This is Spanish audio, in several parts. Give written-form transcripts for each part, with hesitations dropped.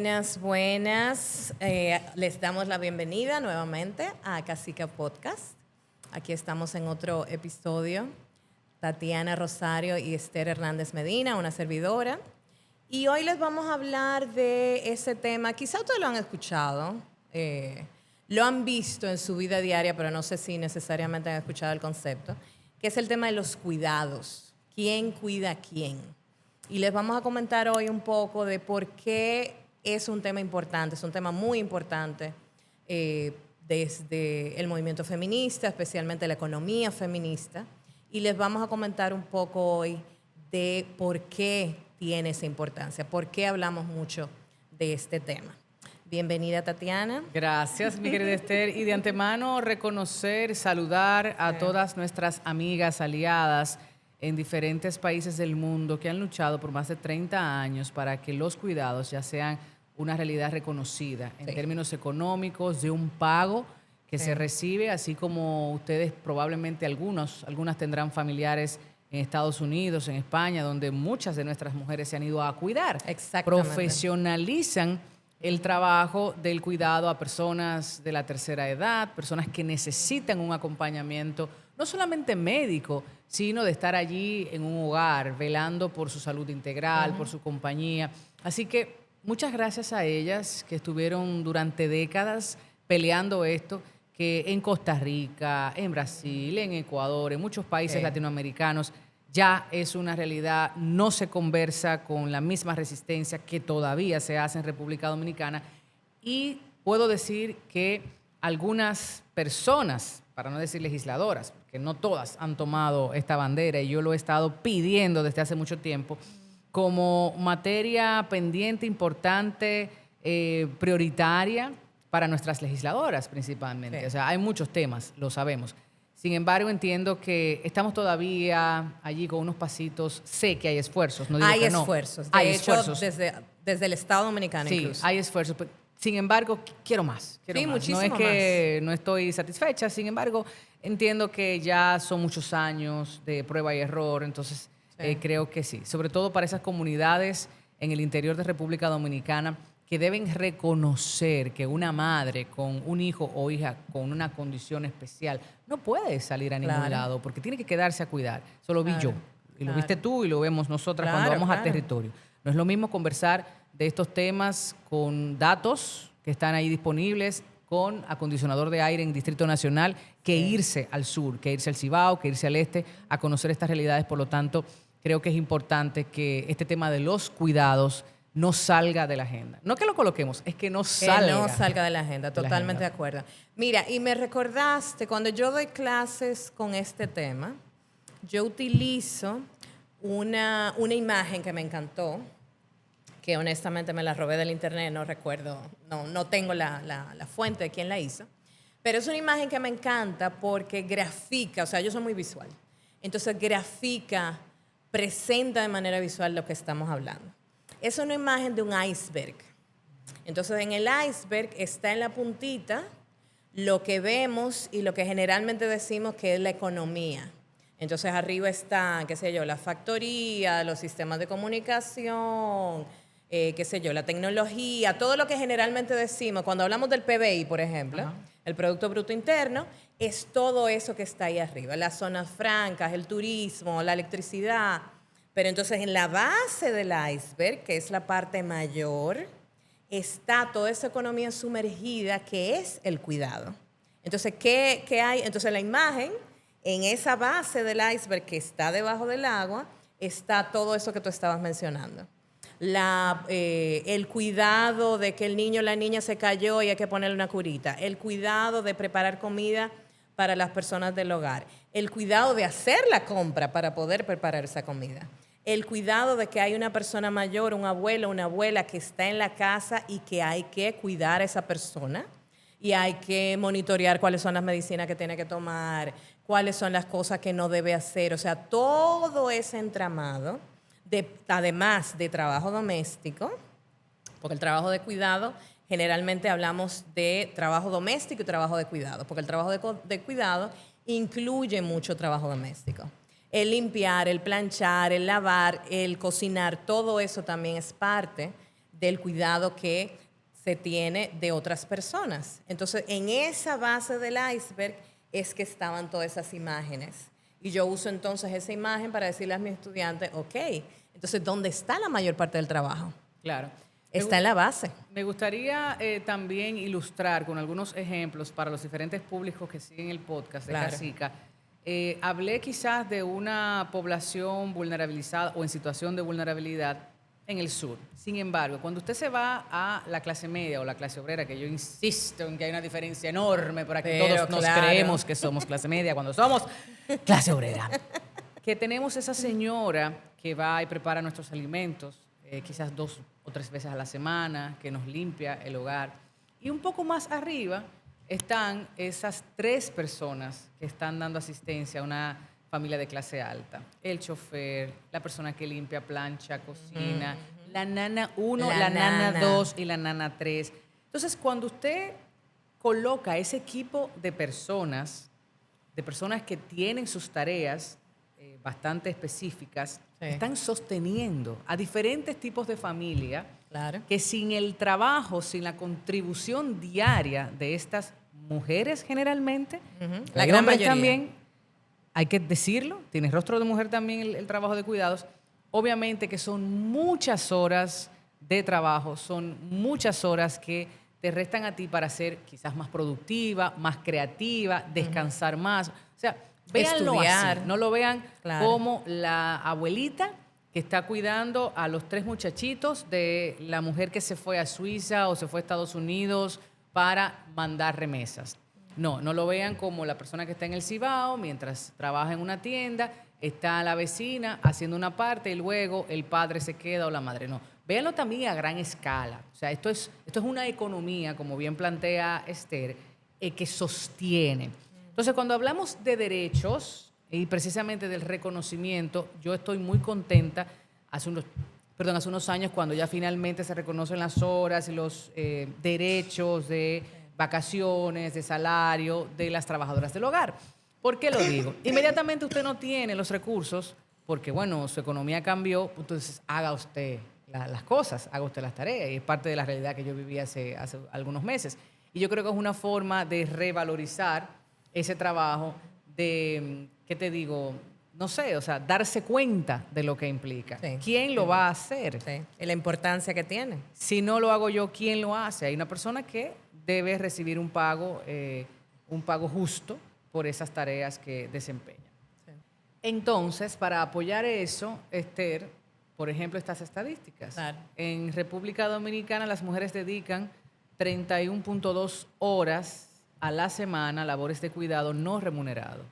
Buenas, buenas. Les damos la bienvenida nuevamente a Cacica Podcast. Aquí estamos en otro episodio. Tatiana Rosario y Esther Hernández Medina, una servidora. Y hoy les vamos a hablar de ese tema. Quizá ustedes lo han escuchado, lo han visto en su vida diaria, pero no sé si necesariamente han escuchado el concepto, que es el tema de los cuidados. ¿Quién cuida a quién? Y les vamos a comentar hoy un poco de por qué es un tema importante, es un tema muy importante desde el movimiento feminista, especialmente la economía feminista. Y les vamos a comentar un poco hoy de por qué tiene esa importancia, por qué hablamos mucho de este tema. Bienvenida, Tatiana. Gracias, mi querida Esther. Y de antemano reconocer, saludar a todas nuestras amigas, aliadas en diferentes países del mundo que han luchado por más de 30 años para que los cuidados ya sean una realidad reconocida en términos económicos, de un pago que se recibe, así como ustedes probablemente algunas tendrán familiares en Estados Unidos, en España, donde muchas de nuestras mujeres se han ido a cuidar. Exactamente. Profesionalizan el trabajo del cuidado a personas de la tercera edad, personas que necesitan un acompañamiento, no solamente médico, sino de estar allí en un hogar, velando por su salud integral, por su compañía. Así que muchas gracias a ellas que estuvieron durante décadas peleando esto, que en Costa Rica, en Brasil, en Ecuador, en muchos países latinoamericanos, ya es una realidad, no se conversa con la misma resistencia que todavía se hace en República Dominicana. Y puedo decir que algunas personas, para no decir legisladoras, que no todas han tomado esta bandera, y yo lo he estado pidiendo desde hace mucho tiempo, como materia pendiente, importante, prioritaria para nuestras legisladoras principalmente. Sí. O sea, hay muchos temas, lo sabemos. Sin embargo, entiendo que estamos todavía allí con unos pasitos. Sé que hay esfuerzos, no digo que no. Hay esfuerzos. Desde el Estado Dominicano incluso. Sí, hay esfuerzos. Pero, sin embargo, quiero más. Muchísimo más. No es que más. no estoy satisfecha, sin embargo, entiendo que ya son muchos años de prueba y error, entonces creo que sí. Sobre todo para esas comunidades en el interior de República Dominicana que deben reconocer que una madre con un hijo o hija con una condición especial no puede salir a ningún lado porque tiene que quedarse a cuidar. Eso lo vi yo, y lo viste tú y lo vemos nosotras cuando vamos a territorio. No es lo mismo conversar de estos temas con datos que están ahí disponibles, con acondicionador de aire en Distrito Nacional, que irse al sur, que irse al Cibao, que irse al este, a conocer estas realidades. Por lo tanto, creo que es importante que este tema de los cuidados no salga de la agenda. No que lo coloquemos, es que no salga. Que no salga de la agenda, totalmente de acuerdo. Mira, y me recordaste, cuando yo doy clases con este tema, yo utilizo una imagen que me encantó, que honestamente me la robé del internet, no recuerdo, no tengo la fuente de quién la hizo, pero es una imagen que me encanta porque grafica, o sea, yo soy muy visual, entonces grafica, presenta de manera visual lo que estamos hablando. Es una imagen de un iceberg. Entonces, en el iceberg está en la puntita lo que vemos y lo que generalmente decimos que es la economía. Entonces, arriba está, qué sé yo, la factoría, los sistemas de comunicación, qué sé yo, la tecnología, todo lo que generalmente decimos. Cuando hablamos del PBI, por ejemplo, el Producto Bruto Interno, es todo eso que está ahí arriba. Las zonas francas, el turismo, la electricidad. Pero entonces en la base del iceberg, que es la parte mayor, está toda esa economía sumergida que es el cuidado. Entonces, ¿qué hay? Entonces la imagen, en esa base del iceberg que está debajo del agua, está todo eso que tú estabas mencionando. El cuidado de que el niño o la niña se cayó y hay que ponerle una curita. El cuidado de preparar comida para las personas del hogar. El cuidado de hacer la compra para poder preparar esa comida. El cuidado de que hay una persona mayor, un abuelo, una abuela que está en la casa y que hay que cuidar a esa persona y hay que monitorear cuáles son las medicinas que tiene que tomar, cuáles son las cosas que no debe hacer. O sea, todo ese entramado, además de trabajo doméstico, porque el trabajo de cuidado, generalmente hablamos de trabajo doméstico y trabajo de cuidado, porque el trabajo de cuidado incluye mucho trabajo doméstico. El limpiar, el planchar, el lavar, el cocinar, todo eso también es parte del cuidado que se tiene de otras personas. Entonces, en esa base del iceberg es que estaban todas esas imágenes. Y yo uso entonces esa imagen para decirle a mis estudiantes, ok, entonces, ¿dónde está la mayor parte del trabajo? Claro. Está en la base. Me gustaría también ilustrar con algunos ejemplos para los diferentes públicos que siguen el podcast de Claro. Casica. Hablé quizás de una población vulnerabilizada o en situación de vulnerabilidad en el sur. Sin embargo, cuando usted se va a la clase media o la clase obrera, que yo insisto en que hay una diferencia enorme, por aquí Pero todos nos claro. creemos que somos clase media cuando somos clase obrera. Que tenemos esa señora que va y prepara nuestros alimentos, quizás 2 o 3 veces a la semana, que nos limpia el hogar. Y un poco más arriba están esas 3 personas que están dando asistencia a una familia de clase alta. El chofer, la persona que limpia, plancha, cocina, la nana 1, la nana 2 y la nana 3. Entonces, cuando usted coloca ese equipo de personas que tienen sus tareas bastante específicas, Sí. están sosteniendo a diferentes tipos de familia Claro. que sin el trabajo, sin la contribución diaria de estas mujeres generalmente, La hay gran hombres mayoría. también, hay que decirlo, tiene rostro de mujer también el trabajo de cuidados, obviamente que son muchas horas de trabajo, son muchas horas que te restan a ti para ser quizás más productiva, más creativa, descansar más. O sea, véanlo Estudiar. así, no lo vean Claro. como la abuelita que está cuidando a los 3 muchachitos de la mujer que se fue a Suiza o se fue a Estados Unidos para mandar remesas. No, no lo vean como la persona que está en el Cibao mientras trabaja en una tienda, está la vecina haciendo una parte y luego el padre se queda o la madre. No, véanlo también a gran escala. O sea, esto es una economía, como bien plantea Esther, que sostiene. Entonces, cuando hablamos de derechos y precisamente del reconocimiento, yo estoy muy contenta hace unos años cuando ya finalmente se reconocen las horas y los derechos de vacaciones, de salario de las trabajadoras del hogar. ¿Por qué lo digo? Inmediatamente usted no tiene los recursos porque, bueno, su economía cambió, entonces haga usted las cosas, haga usted las tareas. Y es parte de la realidad que yo viví hace algunos meses. Y yo creo que es una forma de revalorizar ese trabajo, de, ¿qué te digo? No sé, o sea, darse cuenta de lo que implica. Sí. ¿Quién lo va a hacer? Sí. Y la importancia que tiene. Si no lo hago yo, ¿quién lo hace? Hay una persona que debe recibir un pago justo por esas tareas que desempeña. Sí. Entonces, para apoyar eso, Esther, por ejemplo, estas estadísticas. Claro. En República Dominicana las mujeres dedican 31.2 horas a la semana a labores de cuidado no remunerado,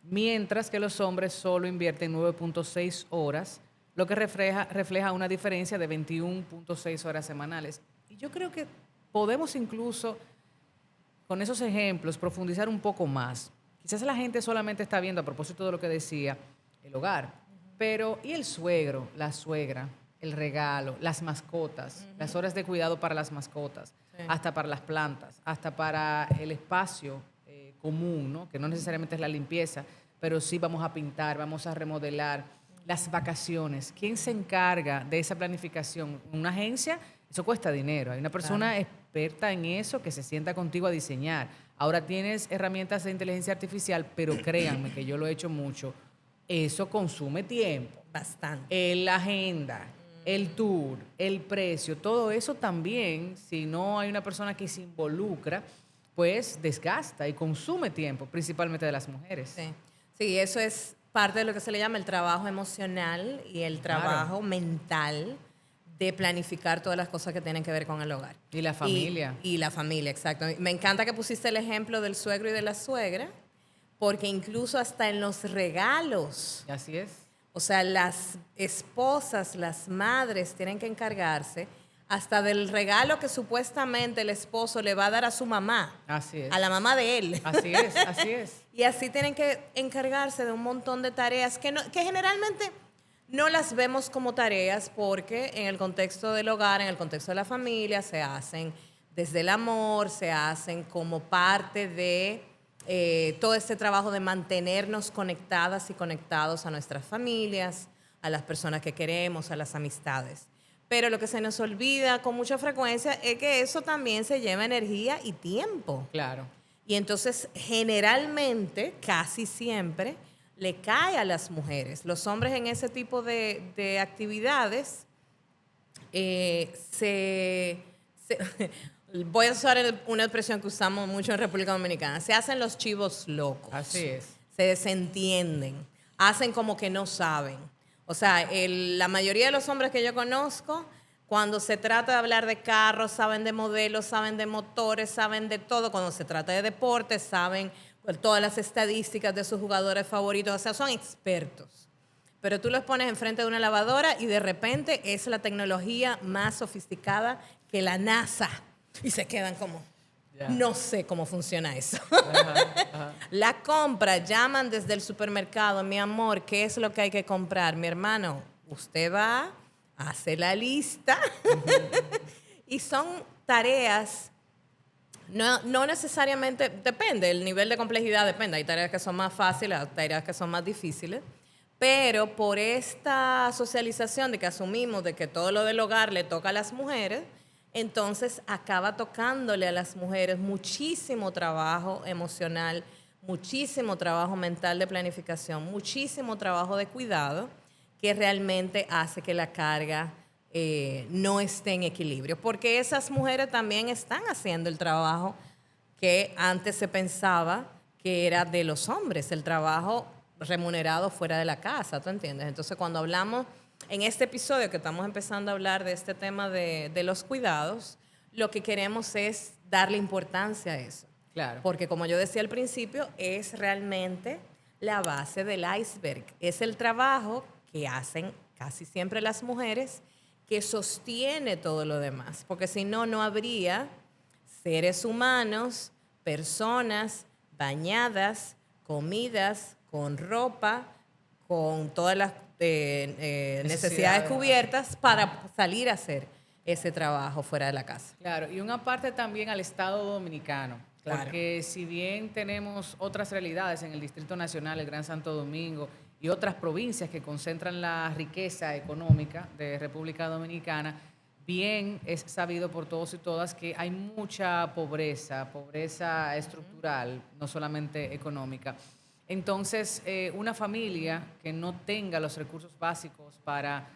mientras que los hombres solo invierten 9.6 horas, lo que refleja una diferencia de 21.6 horas semanales. Y yo creo que podemos incluso, con esos ejemplos, profundizar un poco más. Quizás la gente solamente está viendo, a propósito de lo que decía, el hogar, pero ¿y el suegro, la suegra, el regalo, las mascotas, las horas de cuidado para las mascotas, Sí. hasta para las plantas, hasta para el espacio común, ¿no? Que no necesariamente es la limpieza, pero sí vamos a pintar, vamos a remodelar, las vacaciones? ¿Quién se encarga de esa planificación? ¿Una agencia? Eso cuesta dinero. Hay una persona experta en eso que se sienta contigo a diseñar. Ahora tienes herramientas de inteligencia artificial, pero créanme que yo lo he hecho mucho. Eso consume tiempo. Bastante. La agenda, el tour, el precio, todo eso también, si no hay una persona que se involucra, pues desgasta y consume tiempo, principalmente de las mujeres. Sí. Sí, eso es parte de lo que se le llama el trabajo emocional y el trabajo mental de planificar todas las cosas que tienen que ver con el hogar. Y la familia. Y la familia, exacto. Me encanta que pusiste el ejemplo del suegro y de la suegra, porque incluso hasta en los regalos, Así es. o sea, las esposas, las madres tienen que encargarse hasta del regalo que supuestamente el esposo le va a dar a su mamá, Así es. a la mamá de él. Así es, así es. Y así tienen que encargarse de un montón de tareas que generalmente no las vemos como tareas porque en el contexto del hogar, en el contexto de la familia, se hacen desde el amor, se hacen como parte de todo este trabajo de mantenernos conectadas y conectados a nuestras familias, a las personas que queremos, a las amistades. pero lo que se nos olvida con mucha frecuencia es que eso también se lleva energía y tiempo. Claro. Y entonces, generalmente, casi siempre, le cae a las mujeres. Los hombres en ese tipo de actividades voy a usar una expresión que usamos mucho en República Dominicana. Se hacen los chivos locos. Así es. Se desentienden. Hacen como que no saben. O sea, la mayoría de los hombres que yo conozco, cuando se trata de hablar de carros, saben de modelos, saben de motores, saben de todo. Cuando se trata de deportes, saben todas las estadísticas de sus jugadores favoritos. O sea, son expertos. Pero tú los pones enfrente de una lavadora y de repente es la tecnología más sofisticada que la NASA. Y se quedan como, no sé cómo funciona eso. Ajá. La compra, llaman desde el supermercado, mi amor, ¿qué es lo que hay que comprar? Mi hermano, usted va, hace la lista. Y son tareas, no necesariamente, depende, el nivel de complejidad depende. Hay tareas que son más fáciles, hay tareas que son más difíciles. Pero por esta socialización de que asumimos de que todo lo del hogar le toca a las mujeres, entonces acaba tocándole a las mujeres muchísimo trabajo emocional, muchísimo trabajo mental de planificación, muchísimo trabajo de cuidado que realmente hace que la carga no esté en equilibrio. Porque esas mujeres también están haciendo el trabajo que antes se pensaba que era de los hombres, el trabajo remunerado fuera de la casa, ¿tú entiendes? Entonces, cuando hablamos en este episodio que estamos empezando a hablar de este tema de los cuidados, lo que queremos es darle importancia a eso. Claro. Porque como yo decía al principio, es realmente la base del iceberg. Es el trabajo que hacen casi siempre las mujeres que sostiene todo lo demás. Porque si no, no habría seres humanos, personas bañadas, comidas, con ropa, con todas las necesidades cubiertas para salir a hacer ese trabajo fuera de la casa. Claro, y una parte también al Estado Dominicano, claro. Porque si bien tenemos otras realidades en el Distrito Nacional, el Gran Santo Domingo y otras provincias que concentran la riqueza económica de República Dominicana, bien es sabido por todos y todas que hay mucha pobreza estructural, no solamente económica. Entonces, una familia que no tenga los recursos básicos para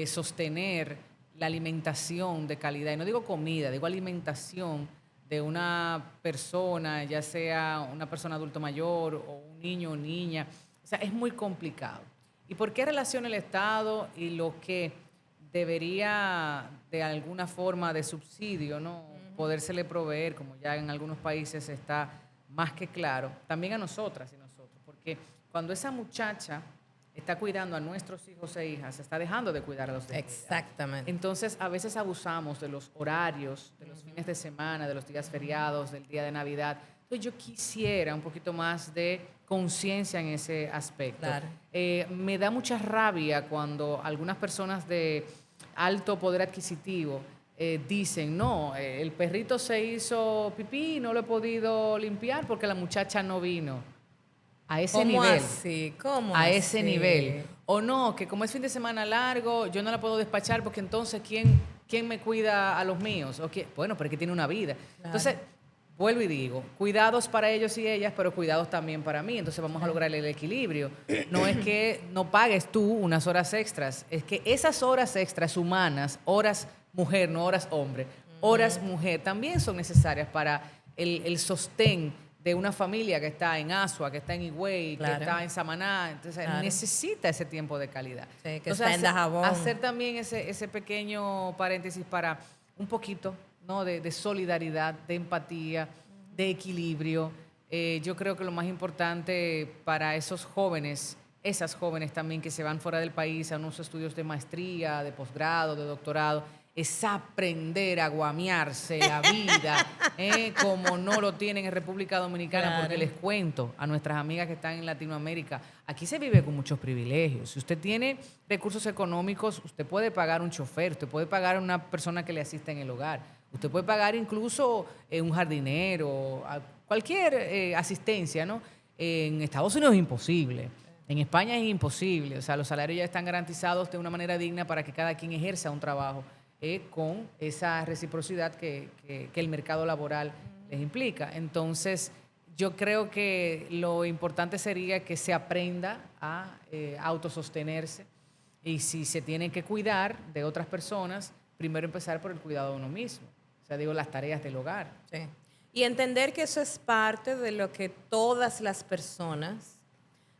sostener la alimentación de calidad, y no digo comida, digo alimentación de una persona, ya sea una persona adulto mayor o un niño o niña, o sea, es muy complicado. ¿Y por qué relaciona el Estado y lo que debería de alguna forma de subsidio, ¿no? Podérsele proveer, como ya en algunos países está más que claro, también a nosotras y nosotros? Porque cuando esa muchacha está cuidando a nuestros hijos e hijas, se está dejando de cuidar a los demás. Exactamente. Entonces, a veces abusamos de los horarios, de los fines de semana, de los días feriados, del día de Navidad. Entonces, yo quisiera un poquito más de conciencia en ese aspecto. Claro. Me da mucha rabia cuando algunas personas de alto poder adquisitivo dicen, no, el perrito se hizo pipí y no lo he podido limpiar porque la muchacha no vino. A ese nivel. Así? ¿Cómo a así? ese nivel. O no, que como es fin de semana largo, yo no la puedo despachar porque entonces, ¿quién me cuida a los míos? Bueno, pero es que tiene una vida. Claro. Entonces, vuelvo y digo, cuidados para ellos y ellas, pero cuidados también para mí. Entonces vamos a lograr el equilibrio. No es que no pagues tú unas horas extras, es que esas horas extras humanas, horas mujer, no horas hombre, horas mujer, también son necesarias para el sostén de una familia que está en Asua, que está en Higüey, claro, que está en Samaná. Entonces, claro, necesita ese tiempo de calidad. Sí, que entonces, está en Dajabón. Hacer también ese pequeño paréntesis para un poquito, ¿no? de solidaridad, de empatía, de equilibrio. Yo creo que lo más importante para esos jóvenes, esas jóvenes también que se van fuera del país a unos estudios de maestría, de posgrado, de doctorado, es aprender a guamearse la vida, como no lo tienen en República Dominicana, claro, porque les cuento a nuestras amigas que están en Latinoamérica, aquí se vive con muchos privilegios. Si usted tiene recursos económicos, usted puede pagar un chofer, usted puede pagar una persona que le asista en el hogar, usted puede pagar incluso un jardinero, cualquier asistencia, ¿no? En Estados Unidos es imposible. En España es imposible. O sea, los salarios ya están garantizados de una manera digna para que cada quien ejerza un trabajo con esa reciprocidad que el mercado laboral les implica. Entonces, yo creo que lo importante sería que se aprenda a autosostenerse y si se tiene que cuidar de otras personas, primero empezar por el cuidado de uno mismo. O sea, digo, las tareas del hogar. Sí. Y entender que eso es parte de lo que todas las personas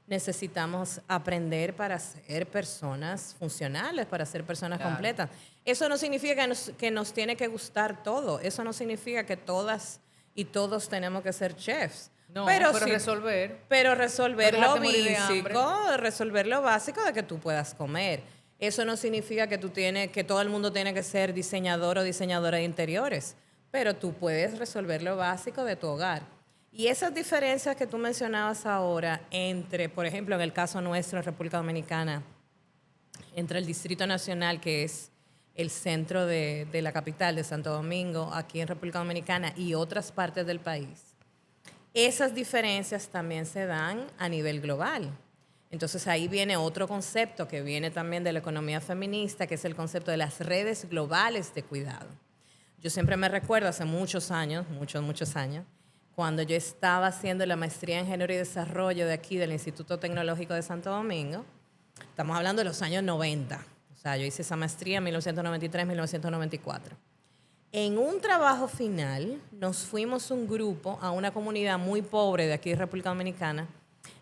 necesitamos aprender para ser personas funcionales, para ser personas completas. Eso no significa que nos tiene que gustar todo. Eso no significa que todas y todos tenemos que ser chefs. No, pero sí, resolver no lo dejarte morir de hambre. básico, resolver lo básico de que tú puedas comer. Eso no significa que que todo el mundo tiene que ser diseñador o diseñadora de interiores, pero tú puedes resolver lo básico de tu hogar. Y esas diferencias que tú mencionabas ahora entre, por ejemplo, en el caso nuestro en República Dominicana, entre el Distrito Nacional, que es el centro de la capital de Santo Domingo, aquí en República Dominicana, y otras partes del país, esas diferencias también se dan a nivel global. Entonces ahí viene otro concepto que viene también de la economía feminista, que es el concepto de las redes globales de cuidado. Yo siempre me recuerdo hace muchos años, muchos años, cuando yo estaba haciendo la maestría en Género y Desarrollo de aquí del Instituto Tecnológico de Santo Domingo. Estamos hablando de los años 90. O sea, yo hice esa maestría en 1993-1994. En un trabajo final, nos fuimos un grupo a una comunidad muy pobre de aquí de República Dominicana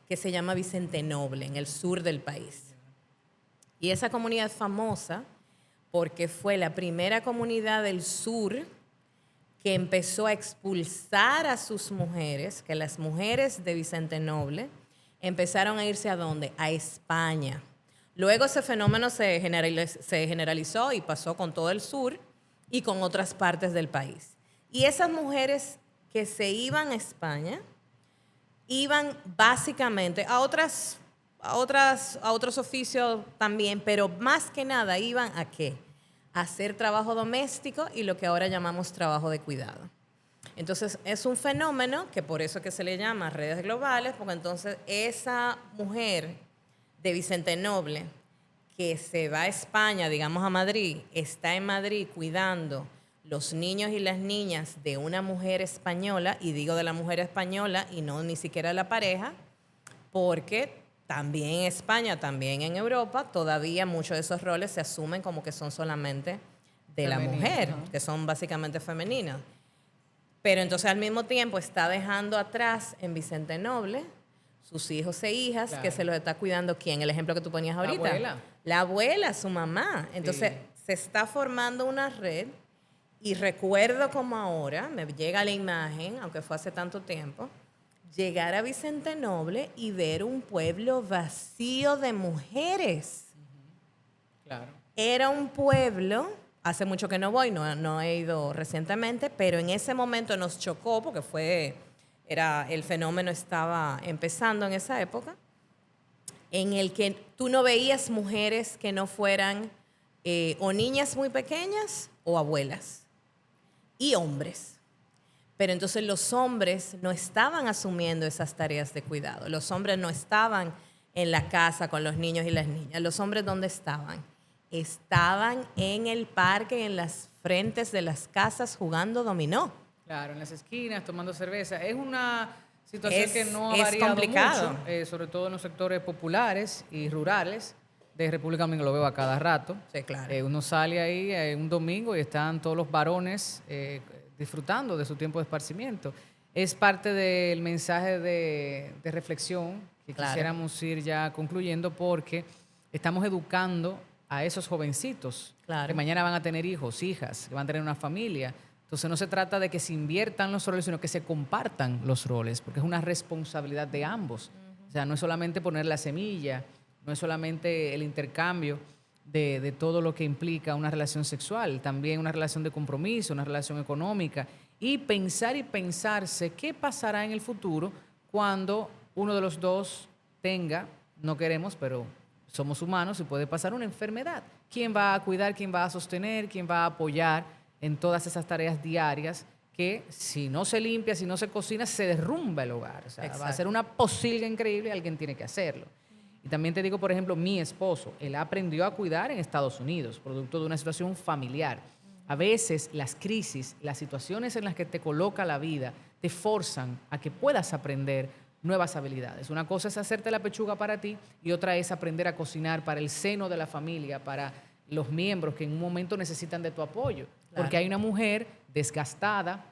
que se llama Vicente Noble, en el sur del país. Y esa comunidad es famosa porque fue la primera comunidad del sur que empezó a expulsar a sus mujeres, que las mujeres de Vicente Noble empezaron a irse ¿a dónde? A España. Luego ese fenómeno se generalizó y pasó con todo el sur y con otras partes del país. Y esas mujeres que se iban a España iban básicamente a otros oficios también, pero más que nada iban ¿a qué? A hacer trabajo doméstico y lo que ahora llamamos trabajo de cuidado. Entonces es un fenómeno que por eso que se le llama redes globales, porque entonces esa mujer de Vicente Noble que se va a España, digamos a Madrid, está en Madrid cuidando los niños y las niñas de una mujer española, y digo de la mujer española y no ni siquiera de la pareja, porque también en España, también en Europa, todavía muchos de esos roles se asumen como que son solamente de la mujer, que son básicamente femeninos. Pero entonces al mismo tiempo está dejando atrás en Vicente Noble sus hijos e hijas, que se los está cuidando ¿quién? El ejemplo que tú ponías ahorita. La abuela. La abuela, su mamá. Entonces se está formando una red y recuerdo como ahora, me llega la imagen, aunque fue hace tanto tiempo, llegar a Vicente Noble y ver un pueblo vacío de mujeres. Claro. Era un pueblo, hace mucho que no voy, no he ido recientemente, pero en ese momento nos chocó porque el fenómeno estaba empezando en esa época, en el que tú no veías mujeres que no fueran o niñas muy pequeñas o abuelas, y hombres. Pero entonces los hombres no estaban asumiendo esas tareas de cuidado. Los hombres no estaban en la casa con los niños y las niñas. ¿Los hombres dónde estaban? Estaban en el parque, en las frentes de las casas jugando dominó. Claro, en las esquinas, tomando cerveza. Es una situación que no ha es variado complicado. mucho, sobre todo en los sectores populares y rurales de República Dominicana, lo veo a cada rato. Sí, claro. Uno sale ahí un domingo y están todos los varones disfrutando de su tiempo de esparcimiento. Es parte del mensaje de reflexión que quisiéramos ir ya concluyendo, porque estamos educando a esos jovencitos que mañana van a tener hijos, hijas, que van a tener una familia. Entonces no se trata de que se inviertan los roles, sino que se compartan los roles, porque es una responsabilidad de ambos. O sea, no es solamente poner la semilla, no es solamente el intercambio de todo lo que implica una relación sexual, también una relación de compromiso, una relación económica, y pensarse qué pasará en el futuro cuando uno de los dos tenga, no queremos, pero somos humanos y puede pasar una enfermedad. ¿Quién va a cuidar, quién va a sostener, quién va a apoyar en todas esas tareas diarias que si no se limpia, si no se cocina, se derrumba el hogar? O sea, va a ser una posilga increíble y alguien tiene que hacerlo. Y también te digo, por ejemplo, mi esposo, él aprendió a cuidar en Estados Unidos, producto de una situación familiar. A veces las crisis, las situaciones en las que te coloca la vida, te forzan a que puedas aprender nuevas habilidades. Una cosa es hacerte la pechuga para ti y otra es aprender a cocinar para el seno de la familia, para los miembros que en un momento necesitan de tu apoyo. Claro. Porque hay una mujer desgastada,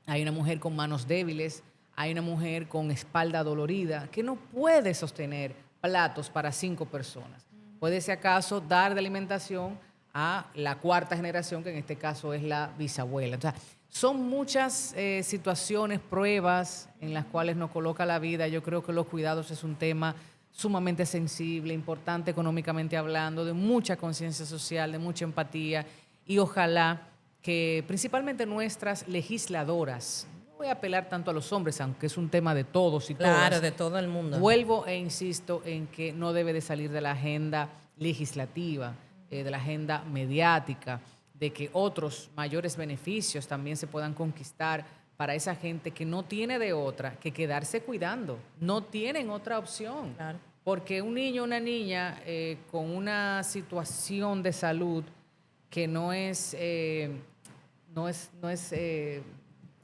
hay una mujer con manos débiles, hay una mujer con espalda dolorida que no puede sostener platos para 5 personas. Puede, si acaso, dar de alimentación a la 4ª generación, que en este caso es la bisabuela. O sea, son muchas situaciones, pruebas en las cuales nos coloca la vida. Yo creo que los cuidados es un tema sumamente sensible, importante económicamente hablando, de mucha conciencia social, de mucha empatía, y ojalá que principalmente nuestras legisladoras, no voy a apelar tanto a los hombres, aunque es un tema de todos y todas. Claro, de todo el mundo. Vuelvo e insisto en que no debe de salir de la agenda legislativa, de la agenda mediática, de que otros mayores beneficios también se puedan conquistar para esa gente que no tiene de otra que quedarse cuidando. No tienen otra opción. Claro. Porque un niño o una niña con una situación de salud que no es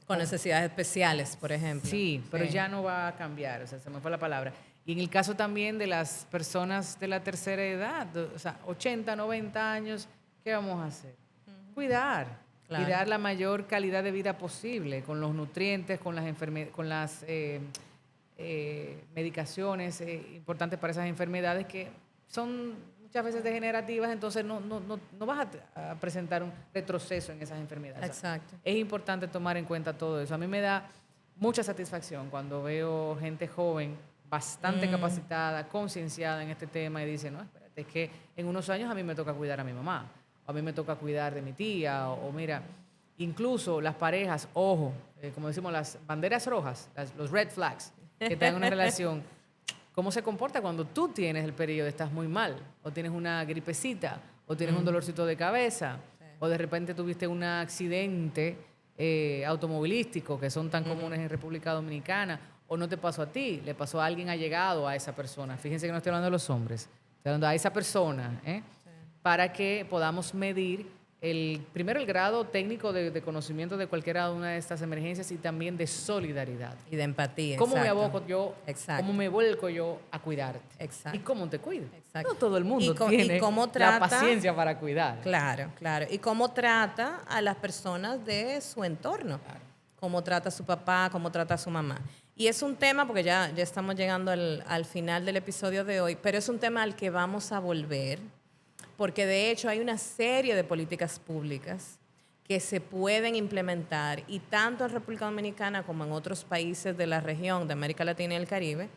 Con necesidades especiales, por ejemplo. sí, pero ya no va a cambiar, o sea, se me fue la palabra. Y en el caso también de las personas de la tercera edad, o sea, 80, 90 años, ¿qué vamos a hacer? Cuidar, Claro. y dar la mayor calidad de vida posible, con los nutrientes, con las medicaciones importantes para esas enfermedades que son muchas veces degenerativas, entonces no vas a presentar un retroceso en esas enfermedades. Exacto. Es importante tomar en cuenta todo eso. A mí me da mucha satisfacción cuando veo gente joven, bastante capacitada, concienciada en este tema y dice, no, espérate, es que en unos años a mí me toca cuidar a mi mamá, o a mí me toca cuidar de mi tía, o mira, incluso las parejas, ojo, como decimos, las banderas rojas, los red flags, que tengan una relación. ¿Cómo se comporta cuando tú tienes el periodo, estás muy mal, o tienes una gripecita, o tienes un dolorcito de cabeza, o de repente tuviste un accidente automovilístico, que son tan comunes en República Dominicana, o no te pasó a ti, le pasó a alguien allegado a esa persona? Fíjense que no estoy hablando de los hombres, estoy hablando a esa persona, para que podamos medir primero el grado técnico de conocimiento de cualquiera una de estas emergencias y también de solidaridad. Y de empatía. ¿Cómo me exacto. aboco yo, Exacto. cómo me vuelco yo a cuidarte? Exacto. ¿Y cómo te cuido? Exacto. No todo el mundo Y tiene cómo la trata- paciencia para cuidar. Claro, claro. Y cómo trata a las personas de su entorno. Claro. Cómo trata a su papá, cómo trata a su mamá. Y es un tema, porque ya estamos llegando al final del episodio de hoy, pero es un tema al que vamos a volver, porque de hecho hay una serie de políticas públicas que se pueden implementar, y tanto en República Dominicana como en otros países de la región de América Latina y el Caribe,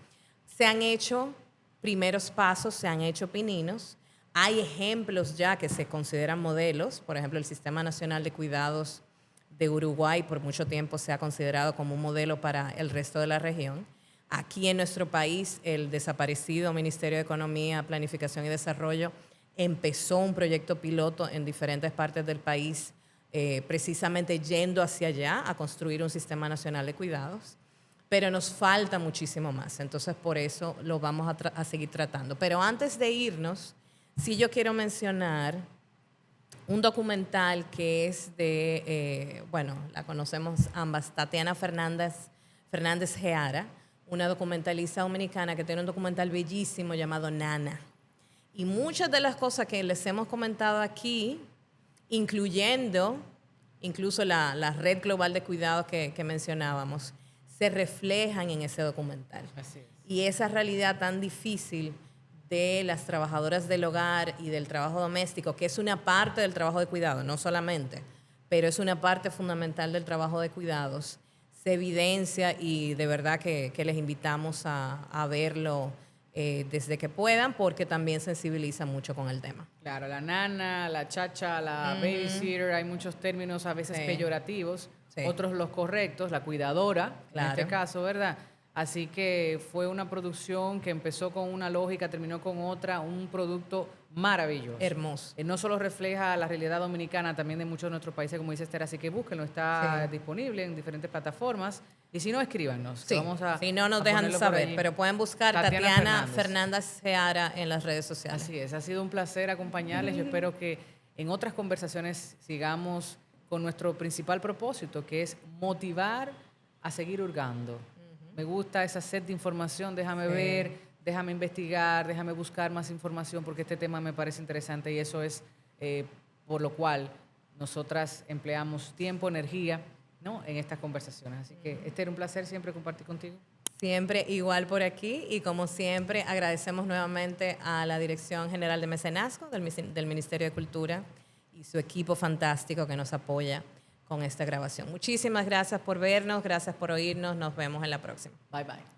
se han hecho primeros pasos, se han hecho pininos. Hay ejemplos ya que se consideran modelos. Por ejemplo, el Sistema Nacional de Cuidados de Uruguay por mucho tiempo se ha considerado como un modelo para el resto de la región. Aquí en nuestro país, el desaparecido Ministerio de Economía, Planificación y Desarrollo empezó un proyecto piloto en diferentes partes del país, precisamente yendo hacia allá a construir un Sistema Nacional de Cuidados. Pero nos falta muchísimo más, entonces por eso lo vamos a seguir tratando. Pero antes de irnos, sí yo quiero mencionar un documental que es de, la conocemos ambas, Tatiana Fernández Geara, una documentalista dominicana que tiene un documental bellísimo llamado Nana. Y muchas de las cosas que les hemos comentado aquí, incluyendo incluso la red global de cuidados que mencionábamos, se reflejan en ese documental. Así es. Y esa realidad tan difícil de las trabajadoras del hogar y del trabajo doméstico, que es una parte del trabajo de cuidado, no solamente, pero es una parte fundamental del trabajo de cuidados, se evidencia, y de verdad que les invitamos a verlo desde que puedan, porque también sensibiliza mucho con el tema. Claro, la nana, la chacha, la babysitter, hay muchos términos a veces Sí. peyorativos, Sí. otros los correctos, la cuidadora, Claro. en este caso, ¿verdad? Así que fue una producción que empezó con una lógica, terminó con otra, un producto maravilloso. Hermoso. No solo refleja la realidad dominicana, también de muchos de nuestros países, como dice Esther, así que búsquenlo, está Sí. disponible en diferentes plataformas. Y si no, escríbanos. Sí, Vamos a, si no nos a dejan ponerlo por saber, allí. pero pueden buscar Tatiana Fernández Seara en las redes sociales. Así es, ha sido un placer acompañarles. Yo espero que en otras conversaciones sigamos con nuestro principal propósito, que es motivar a seguir hurgando. Me gusta esa sed de información, déjame ver, déjame investigar, déjame buscar más información, porque este tema me parece interesante y eso es por lo cual nosotras empleamos tiempo, energía, ¿no?, en estas conversaciones. Así que, Esther, un placer siempre compartir contigo. Siempre igual por aquí y como siempre agradecemos nuevamente a la Dirección General de Mecenazgo del Ministerio de Cultura y su equipo fantástico que nos apoya con esta grabación. Muchísimas gracias por vernos, gracias por oírnos, nos vemos en la próxima. Bye, bye.